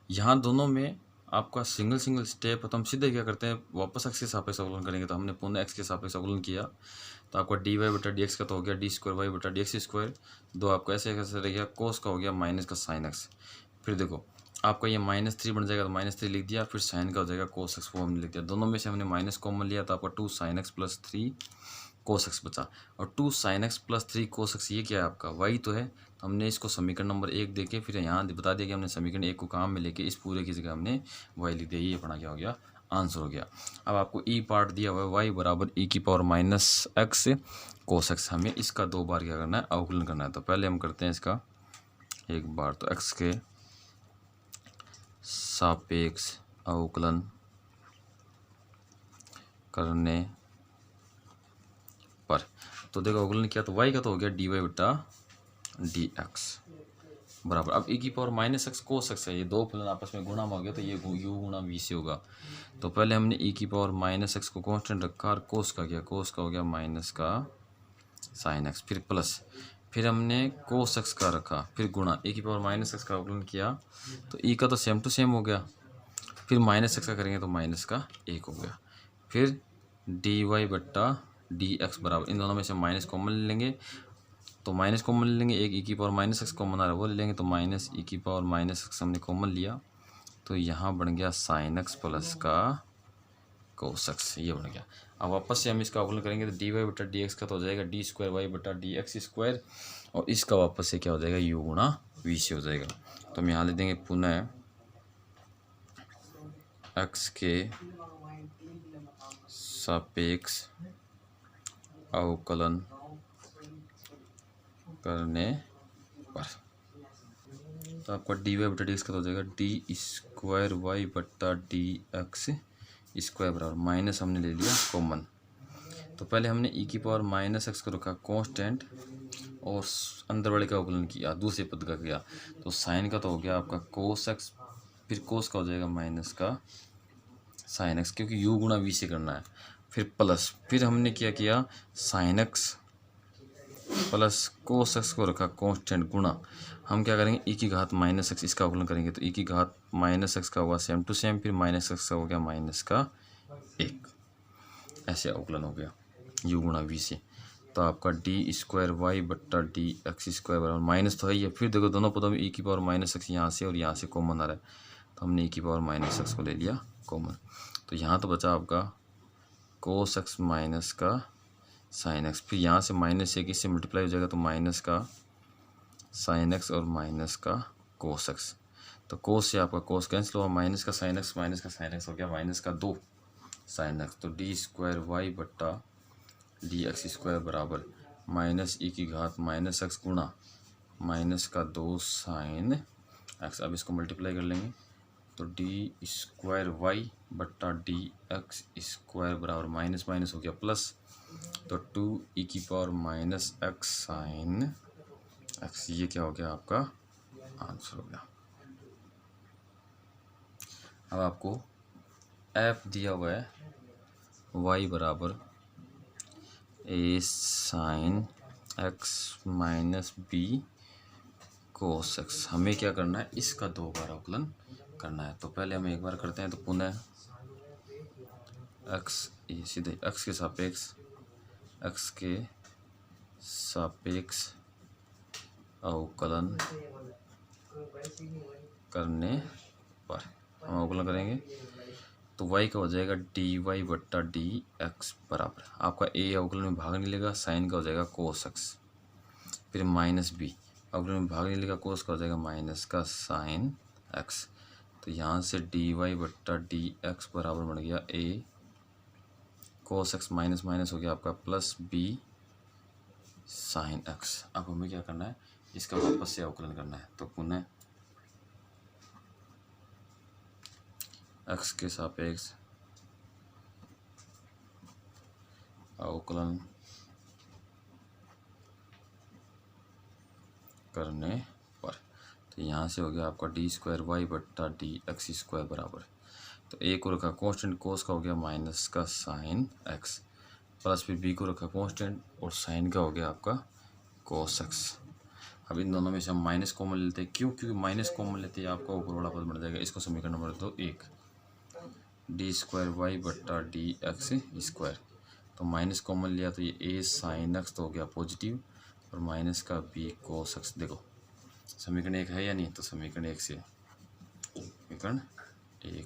यहाँ दोनों में आपका सिंगल सिंगल स्टेप है, तो हम सीधे क्या करते हैं, वापस एक्स के सापेक्ष अवकलन करेंगे। तो हमने पुनः एक्स के सापेक्ष अवकलन किया, तो आपका डी वाई बटा डी एक्स का तो हो गया डी स्क्वायर वाई बटा डी एक्स स्क्वायर, दो आपका ऐसे कैसे रह गया, कोस का हो गया माइनस का साइन एक्स। फिर देखो आपका ये -3 बन जाएगा, तो -3 लिख दिया, फिर साइन का हो जाएगा कोस एक्स, वो हमने लिख दिया। दोनों में से हमने माइनस कॉमन लिया, तो आपका 2 sin x + 3 cos x बचा। और 2 sin x + 3 cos x ये क्या है, आपका y तो है। तो हमने इसको समीकरण नंबर 1 देके फिर यहाँ बता दिया कि हमने समीकरण 1 को काम में लेके इस पूरे की जगह हमने y लिख दिया। ये अपना क्या हो गया, आंसर हो गया। अब आपको ई पार्ट दिया हुआ है y बराबर e⁻x cos x। हमें इसका 2 बार क्या करना है, अवकलन करना है। तो पहले हम करते हैं इसका एक बार, तो x के सापेक्ष अवकलन करने पर, तो देखो अवकलन किया तो y का तो हो गया dy बटा डी एक्स बराबर, अब e⁻x cos x है, ये दो फलन आपस में गुणा हो गया, तो ये u गुणा v से होगा। तो पहले हमने e⁻x को कांस्टेंट रखा और कोस का किया, कोस का हो गया माइनस का साइन x, फिर प्लस, फिर हमने cos x का रखा, फिर गुणा e⁻x का अवकलन किया, तो e का तो सेम टू सेम हो गया, फिर -x का करेंगे तो माइनस का 1 हो गया, फिर डी वाई बट्टा डी एक्स बराबर, इन दोनों में से माइनस कॉमन ले लेंगे, तो माइनस कॉमन ले लेंगे, एक e⁻x कॉमन आ रहा है वो ले लेंगे, तो माइनस e⁻x हमने कॉमन लिया, तो यहाँ बन गया sin x प्लस का cos x, ये बन गया। अब वापस से हम इसका अवकलन करेंगे, तो डी वाई बटा डी एक्स का तो हो जाएगा डी स्क्वायर वाई बटा डी एक्स स्क्वायर, और इसका वापस से क्या हो जाएगा, u गुणा v से हो जाएगा। तो हम यहाँ ले देंगे पुनः x के सापेक्ष अवकलन करने पर, तो आपका डी वाई बटा डी एक्स का तो हो जाएगा डी स्क्वायर वाई बटा डी एक्स स्क्वायर बराबर, माइनस हमने ले लिया कॉमन। तो पहले हमने e⁻x को रखा कांस्टेंट और अंदर वाले का अवकलन किया, दूसरे पद का किया, तो साइन का तो हो गया आपका cos x, फिर cos का हो जाएगा माइनस का sin x, क्योंकि u गुणा v से करना है, फिर प्लस, फिर हमने क्या किया sin x plus cos x को रखा कांस्टेंट, गुणा हम क्या करेंगे e⁻x इसका अवकलन करेंगे, तो e⁻x का होगा सेम टू सेम, फिर -x का हो गया माइनस का 1, ऐसे अवकलन हो गया u गुणा v से। तो आपका डी स्क्वायर वाई बट्टा डी एक्स स्क्वायर बराबर, माइनस तो है ही, फिर देखो दोनों पदों में e⁻x यहाँ से और यहाँ से कॉमन आ रहा है, तो हमने e⁻x को ले लिया कॉमन। तो यहाँ तो बचा आपका cos x माइनस का sin x, फिर यहाँ से -1 इससे मल्टीप्लाई हो जाएगा, तो माइनस का sin x और माइनस का cos x, तो cos से आपका cos कैंसिल हुआ, माइनस का sin x हो गया माइनस का 2 sin x, तो डी स्क्वायर वाई बट्टा डी एक्स स्क्वायर बराबर -e⁻x गुणा माइनस का 2 sin x। अब इसको मल्टीप्लाई कर लेंगे, तो डी स्क्वायर वाई बट्टा डी एक्स स्क्वायर बराबर माइनस माइनस हो गया प्लस, तो 2e⁻x sin x, ये क्या हो गया आपका आंसर हो गया। अब आपको f दिया हुआ है y बराबर a sin x minus b cos x, हमें क्या करना है, इसका 2 बार अवकलन करना है। तो पहले हम एक बार करते हैं, तो पुनः x, ये सीधे x के सापेक्ष अवकलन करने पर हम अवकलन करेंगे, तो y का हो जाएगा डी वाई बट्टा डी एक्स बराबर, आपका a अवकलन में भाग नहीं लेगा, साइन का हो जाएगा cos x, फिर माइनस b अवकलन में भाग नहीं लेगा, cos का हो जाएगा माइनस का sin x। तो यहाँ से डी वाई बट्टा डी एक्स बराबर बन गया a cos x minus minus हो गया आपका प्लस b sin x। अब हमें क्या करना है, इसका वापस से अवकलन करना है, तो पुनः x के सापेक्ष अवकलन करने पर, तो यहाँ से हो गया आपका डी स्क्वायर वाई बट्टा डी एक्स स्क्वायर बराबर, तो a को रखा कांस्टेंट, cos का हो गया माइनस का sin x, प्लस फिर b को रखा कांस्टेंट और sin का हो गया आपका cos x। अब इन दोनों में से हम माइनस कॉमन लेते हैं, क्यों? क्योंकि माइनस कॉमन लेते हैं आपका ऊपर वाला पद बन जाएगा। इसको समीकरण नंबर 2 1 डी स्क्वायर वाई बट्टा डी एक्स स्क्वायर। तो माइनस कॉमन लिया तो ये ए साइन एक्स तो हो गया पॉजिटिव और माइनस का बी कोस एक्स। देखो समीकरण 1 है या नहीं? तो समीकरण 1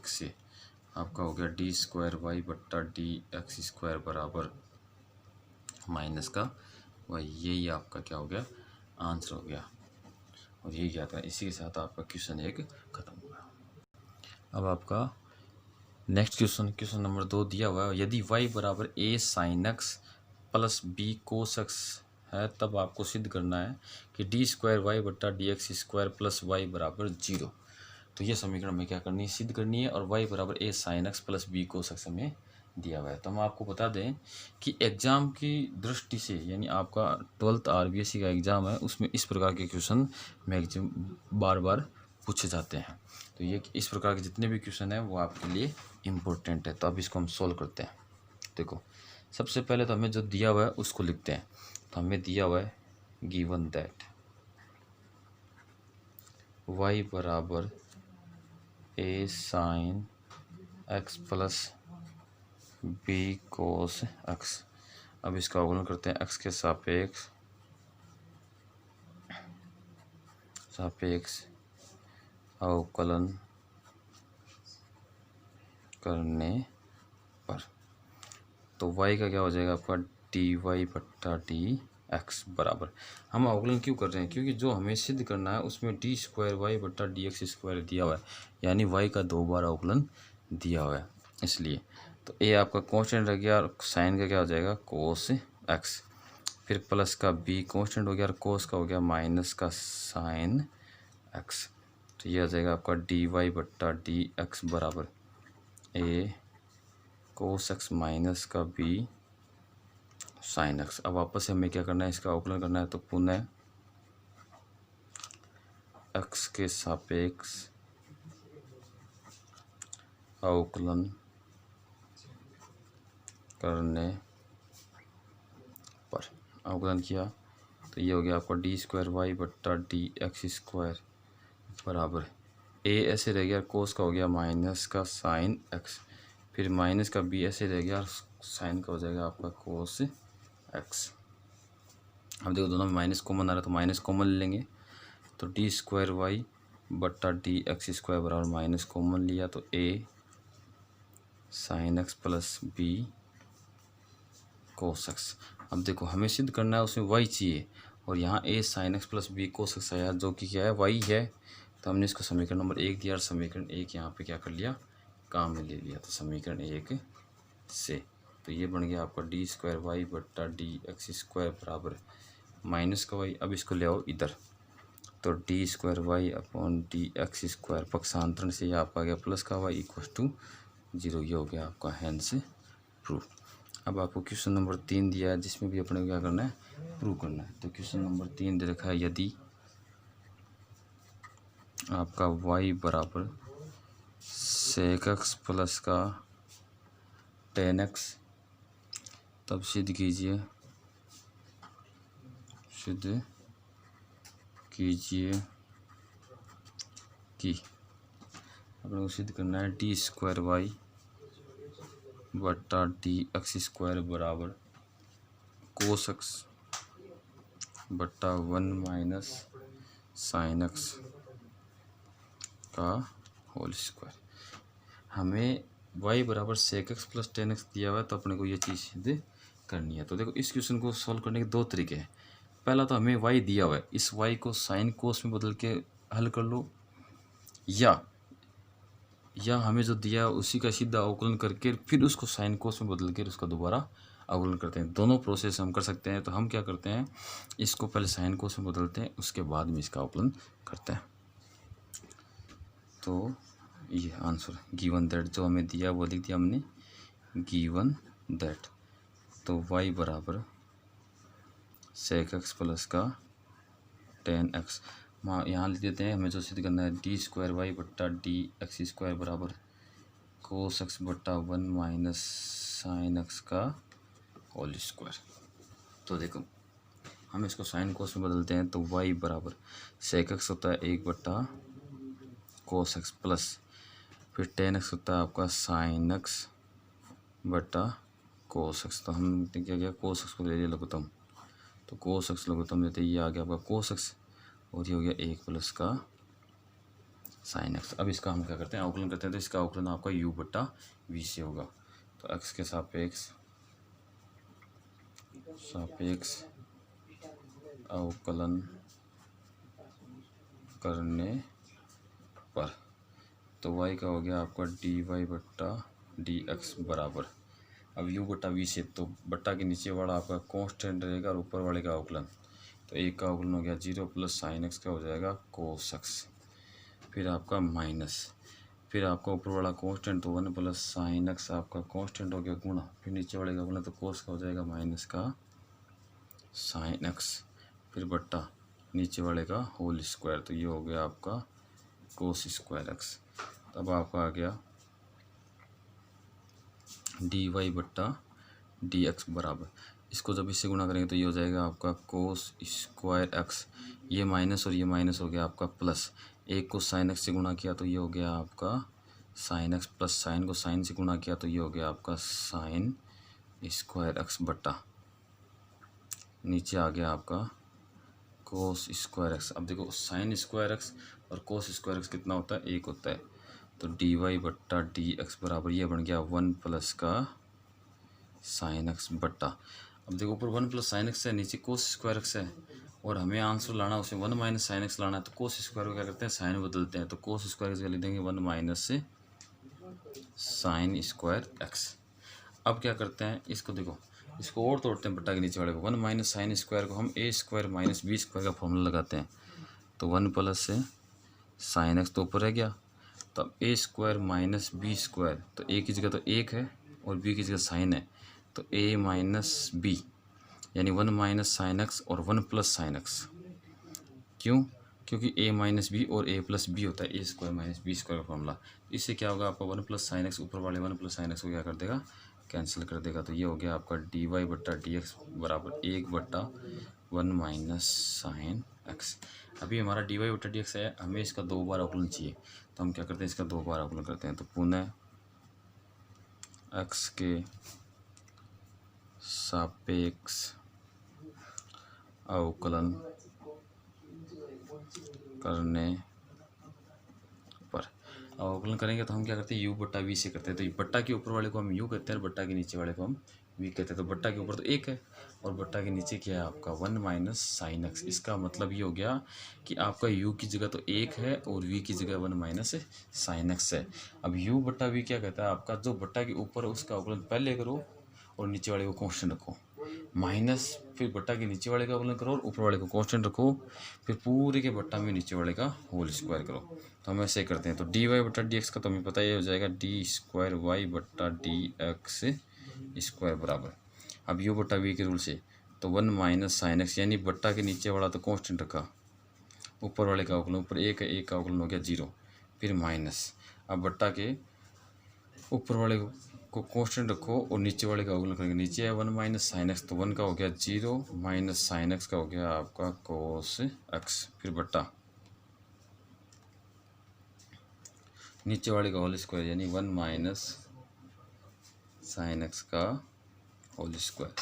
से आपका हो गया डी स्क्वायर वाई बट्टा डी एक्स स्क्वायर बराबर माइनस का वाई। यही आपका क्या हो गया? आंसर हो गया। और यही क्या था? इसी के साथ आपका क्वेश्चन 1 खत्म हुआ। अब आपका नेक्स्ट क्वेश्चन नंबर 2 दिया हुआ है, यदि y बराबर a sine x plus b cos x है तब आपको सिद्ध करना है कि डी स्क्वायर वाई बट्टा D x square plus y बराबर 0। तो ये समीकरण में क्या करनी है? सिद्ध करनी है। और y बराबर a sine x plus b cos x हमें दिया हुआ है। तो हम आपको बता दें कि एग्ज़ाम की दृष्टि से, यानी आपका 12th RBSE का एग्ज़ाम है, उसमें इस प्रकार के क्वेश्चन मैक्सिमम बार बार पूछे जाते हैं। तो ये इस प्रकार के जितने भी क्वेश्चन हैं वो आपके लिए इम्पोर्टेंट है। तो अब इसको हम सोल्व करते हैं। देखो सबसे पहले तो हमें जो दिया हुआ है उसको लिखते हैं। तो हमें दिया हुआ है गिवन दैट y बराबर a sine x plus b cos x. अब इसका अवकलन करते हैं x के सापेक्ष अवकलन करने पर। तो y का क्या हो जाएगा आपका? डी वाई बट्टा डी एक्स बराबर। हम अवकलन क्यों कर रहे हैं? क्योंकि जो हमें सिद्ध करना है उसमें डी स्क्वायर वाई बट्टा डी एक्स स्क्वायर दिया हुआ है, यानी y का 2 बार अवकलन दिया हुआ है इसलिए। तो a आपका कांस्टेंट रह गया और साइन का क्या हो जाएगा? Cos x. फिर प्लस का b कांस्टेंट हो गया और कोस का हो गया माइनस का साइन एक्स। तो ये आ जाएगा आपका डी वाई बट्टा डी एक्स बराबर a कोस एक्स माइनस का b साइन एक्स। अब वापस से हमें क्या करना है? इसका अवकलन करना है। तो पुनः x के सापेक्ष अवकलन करने पर। अवकलन किया तो ये हो गया आपका डी स्क्वायर वाई बट्टा डी एक्स स्क्वायर बराबर a ऐसे रह गया, कोस का हो गया माइनस का साइन एक्स, फिर माइनस का b ऐसे रह गया, साइन का हो जाएगा आपका कोस एक्स। अब देखो दोनों में माइनस कॉमन आ रहा है तो माइनस कॉमन ले लेंगे। तो डी स्क्वायर वाई बट्टा डी एक्स स्क्वायर बराबर माइनस कॉमन लिया तो a sine x plus b cos x. अब देखो हमें सिद्ध करना है उसमें y चाहिए और यहाँ a sine x plus b cos x आया जो कि क्या है? y है। तो हमने इसको समीकरण नंबर 1 दिया और समीकरण 1 यहाँ पे क्या कर लिया? काम में ले लिया। तो समीकरण 1 से तो ये बन गया आपका डी स्क्वायर वाई बट्टा डी एक्स स्क्वायर बराबर माइनस का वाई। अब इसको ले आओ इधर, तो D square Y upon D x square पक्षांतरण से ये आपका आ गया प्लस का वाई इक्वल टू 0। ये हो गया आपका हैंस प्रूफ। अब आपको क्वेश्चन नंबर 3 दिया है जिसमें भी अपने को क्या करना है? प्रूव करना है। तो क्वेश्चन नंबर 3 दे रखा है, यदि आपका y बराबर सेक एक्स प्लस का टेन एक्स, तब सिद्ध कीजिए कि अपने को सिद्ध करना है डी स्क्वायर वाई बट्टा डी एक्स स्क्वायर बराबर कोस एक्स बट्टा 1 माइनस साइन एक्स का होल स्क्वायर। हमें y बराबर sec x plus tan x दिया हुआ है तो अपने को ये चीज़ सिद्ध करनी है। तो देखो इस क्वेश्चन को सॉल्व करने के 2 तरीके हैं। पहला तो हमें y दिया हुआ है, इस y को साइन कोस में बदल के हल कर लो, या हमें जो दिया है उसी का सीधा अवकलन करके फिर उसको साइन कोस में बदल कर उसका दोबारा अवकलन करते हैं। दोनों प्रोसेस हम कर सकते हैं। तो हम क्या करते हैं? इसको पहले साइन कोस में बदलते हैं, उसके बाद में इसका अवकलन करते हैं। तो ये आंसर गिवन दैट जो हमें दिया वो लिख दिया हमने गिवन दैट। तो y बराबर सेक एक्स प्लस का टेन एक्स, यहाँ लिख देते हैं। हमें जो सिद्ध करना है डी स्क्वायर वाई बट्टा डी एक्स स्क्वायर बराबर कोस एक्स बट्टा 1 माइनस साइन एक्स का होल स्क्वायर। तो देखो हम इसको साइन कोस में बदलते हैं तो y बराबर सेक एक्स होता है 1/cos x प्लस फिर tan x होता है आपका sin x बटा cos x। तो हमने क्या किया, cos x को ले लिया लघुत्तम, तो cos x लघुत्तम लेते ये आ गया आपका cos x और ये हो गया 1 प्लस का sin x। अब इसका हम क्या करते हैं, अवकलन करते हैं, तो इसका अवकलन आपका u बटा v से होगा। तो x के सापेक्ष अवकलन करने पर तो y का हो गया आपका dy बट्टा dx बराबर, अब u बटा v से, तो बट्टा के नीचे वाला आपका कांस्टेंट रहेगा और ऊपर वाले का अवकलन, तो एक का अवकलन हो गया 0 प्लस साइन एक्स का हो जाएगा कोस एक्स, फिर आपका माइनस, फिर आपका ऊपर वाला कांस्टेंट तो 1 प्लस साइन एक्स आपका कांस्टेंट हो गया गुणा, फिर नीचे वाले का गुणा तो कोस का हो जाएगा माइनस का साइन एक्स, फिर बट्टा नीचे वाले का होल स्क्वायर, तो ये हो गया आपका कोस स्क्वायर एक्स। तब आपका आ गया डी वाई बट्टा डी एक्स बराबर, इसको जब इससे गुणा करेंगे तो ये हो जाएगा आपका कोस स्क्वायर एक्स, ये माइनस और ये माइनस हो गया आपका प्लस, एक को साइन एक्स से गुणा किया तो ये हो गया आपका साइन एक्स प्लस साइन को साइन से गुणा किया तो ये हो गया आपका साइन स्क्वायर एक्स बट्टा नीचे आ गया आपका कोस स्क्वायर एक्स। अब देखो साइन स्क्वायर एक्स और कोस स्क्वायर एक्स कितना होता है, 1 होता है, तो डी वाई बट्टा डी एक्स बराबर ये बन गया 1 प्लस का साइन एक्स बट्टा, अब देखो ऊपर 1 प्लस साइन एक्स है, नीचे कोस स्क्वायर एक्स है, और हमें आंसर लाना उसमें 1 माइनस साइन एक्स लाना है, तो कोस स्क्वायर को क्या करते हैं साइन में बदलते हैं, तो कोस स्क्वायर एक्स का लिख देंगे 1 माइनस से साइन स्क्वायर एक्स। अब क्या करते हैं, इसको देखो इसको और तोड़ते हैं बट्टा के नीचे वाले को, 1 माइनस साइन स्क्वायर को हम ए स्क्वायर माइनस बी स्क्वायर का फॉर्मूला लगाते हैं, तो 1 प्लस से साइन एक्स तो ऊपर रह गया, तब ए स्क्वायर माइनस बी स्क्वायर, तो ए की जगह तो 1 है और बी की जगह साइन है, तो ए माइनस बी यानी 1 माइनस साइन एक्स और 1 प्लस साइन एक्स, क्यों, क्योंकि ए माइनस बी और ए प्लस बी होता है ए स्क्वायर माइनस बी स्क्वायर का फॉर्मूला। इससे क्या होगा आपका 1 प्लस साइन एक्स ऊपर वाले 1 प्लस साइन एक्स को क्या कर देगा, कैंसिल कर देगा, तो ये हो गया आपका डी वाई बट्टा डी एक्स बराबर 1 बट्टा 1 माइनस साइन एक्स। अभी हमारा डी वाई बट्टा डी एक्स है, हमें इसका 2 बार अवकलन चाहिए, तो हम क्या करते हैं इसका 2 बार अवकलन करते हैं, तो पुनः एक्स के सापेक्ष अवकलन करने पर, अवकलन करेंगे तो हम क्या करते हैं u बट्टा v से करते हैं, तो बट्टा के ऊपर वाले को हम u कहते हैं और बट्टा के नीचे वाले को हम v कहते हैं, तो बट्टा के ऊपर तो 1 है और बट्टा के नीचे क्या है आपका 1 माइनस साइन एक्स। इसका मतलब ये हो गया कि आपका u की जगह तो 1 है और v की जगह 1 माइनस साइन एक्स है। अब u बट्टा v क्या कहता है आपका, जो बट्टा के ऊपर है उसका अवकलन पहले करो और नीचे वाले को कांस्टेंट रखो, माइनस फिर बट्टा के नीचे वाले का अवकलन करो और ऊपर वाले को कांस्टेंट रखो, फिर पूरे के बट्टा में नीचे वाले का होल स्क्वायर करो, तो हम ऐसे करते हैं। तो डी वाई बट्टा डी एक्स का तो हमें पता ही हो जाएगा डी स्क्वायर वाई बट्टा डी एक्स स्क्वायर बराबर, अब यू बट्टा वी के रूल से तो 1 माइनस साइन एक्स, यानी बट्टा के नीचे वाला तो कांस्टेंट रखा, ऊपर वाले का अवकलन ऊपर 1 है, 1 का अवकलन हो गया 0, फिर माइनस, अब बट्टा के ऊपर वाले को कांस्टेंट रखो और नीचे वाले का अवकलन करेंगे, नीचे है 1 माइनस साइन एक्स, तो 1 का हो गया 0 माइनस साइन एक्स का हो गया आपका कोस एक्स, फिर बट्टा नीचे वाले का होल स्क्वायर यानी 1 माइनस साइन एक्स का होल स्क्वायर,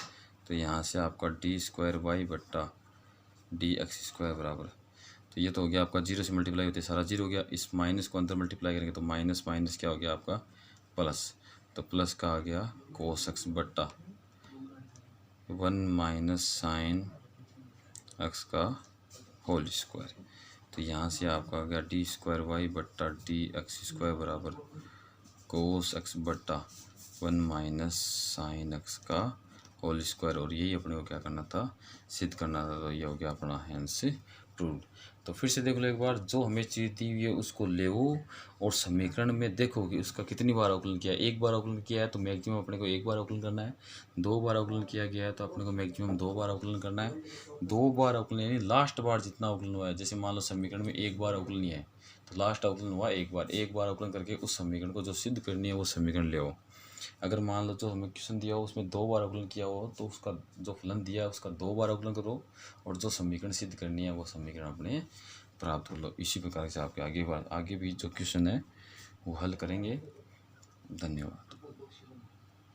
तो यहाँ से आपका डी स्क्वायर वाई बट्टा डी एक्स स्क्वायर बराबर, तो ये तो हो गया आपका 0 से मल्टीप्लाई होते सारा 0 हो गया, इस माइनस को अंदर मल्टीप्लाई करेंगे तो माइनस माइनस क्या हो गया आपका प्लस, तो प्लस का आ गया कोस एक्स बट्टा 1 माइनस साइन एक्स का होल स्क्वायर, तो यहाँ से आपका आ गया डी स्क्वायर वाई बट्टा डी एक्स स्क्वायर बराबर कोस एक्स बट्टा 1 माइनस साइन एक्स का होल स्क्वायर, और यही अपने को क्या करना था, सिद्ध करना था, तो ये हो गया अपना हैंस प्रूव्ड। तो फिर से देख लो एक बार, जो हमें चीज़ दी हुई है उसको लेवो और समीकरण में देखो कि उसका कितनी बार अवकलन किया है। 1 बार अवकलन किया है तो मैक्सिमम अपने को 1 बार अवकलन करना है, 2 बार अवकलन किया गया है तो अपने को मैक्सिमम 2 बार अवकलन करना है, 2 बार अवकलन यानी लास्ट बार जितना अवकलन हुआ है, जैसे मान लो समीकरण में 1 बार अवकलन ही है तो लास्ट अवकलन हुआ 1 बार, 1 बार अवकलन करके उस समीकरण को जो सिद्ध करनी है वो समीकरण ले आओ। अगर मान लो जो हमें क्वेश्चन दिया हो उसमें 2 बार अवकलन किया हो तो उसका जो फलन दिया है उसका 2 बार अवकलन करो और जो समीकरण सिद्ध करनी है वो समीकरण अपने प्राप्त कर लो। इसी प्रकार से आपके आगे भी जो क्वेश्चन है वो हल करेंगे। धन्यवाद।